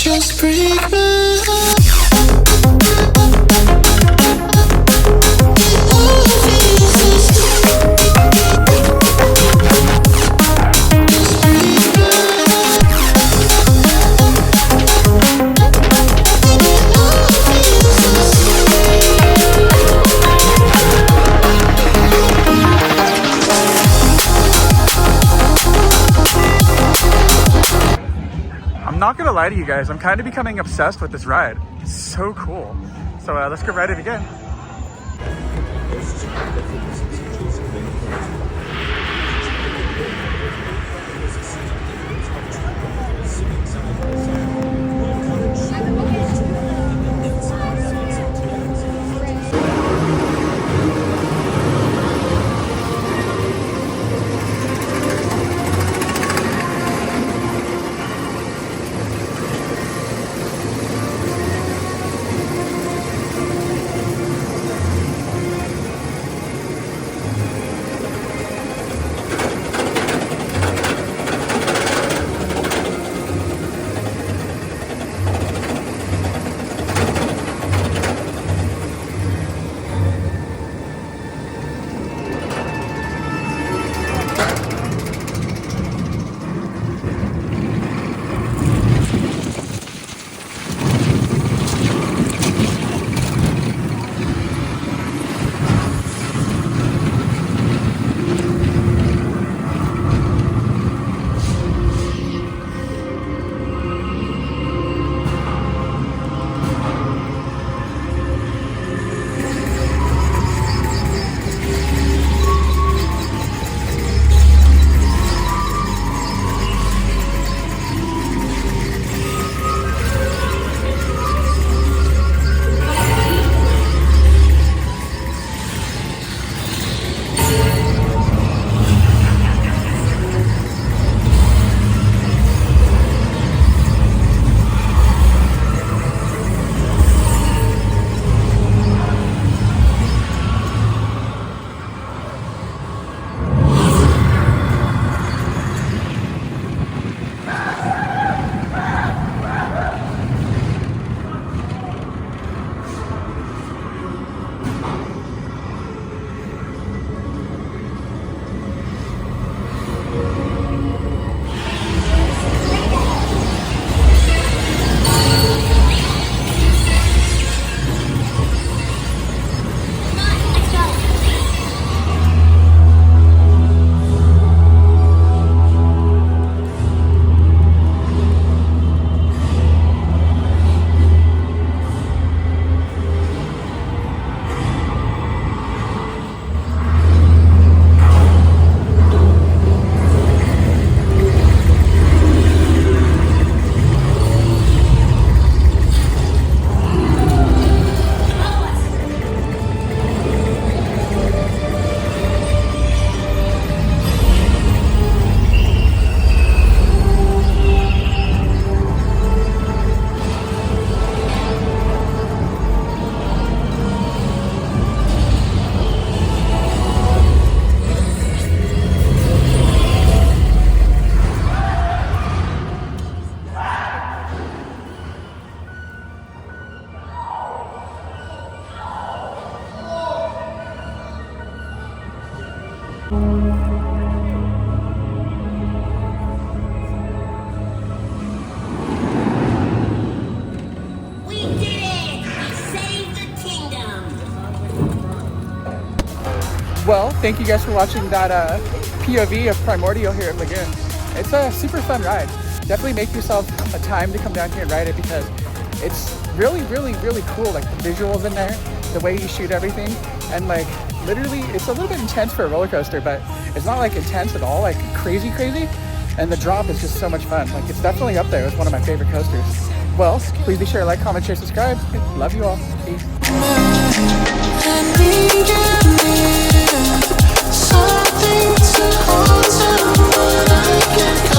Just break my heart. I'm not gonna lie to you guys, I'm kind of becoming obsessed with this ride. It's so cool. So let's go ride it again. Well, thank you guys for watching that POV of Primordial here at Lagoon. It's a super fun ride. Definitely make yourself a time to come down here and ride it because it's really, really, really cool. Like the visuals in there, the way you shoot everything, and like literally it's a little bit intense for a roller coaster, but it's not like intense at all, like crazy. And the drop is just so much fun. Like it's definitely up there. It's one of my favorite coasters. Well, please be sure to like, comment, share, subscribe. Love you all. Peace. Something to hold on, but I can't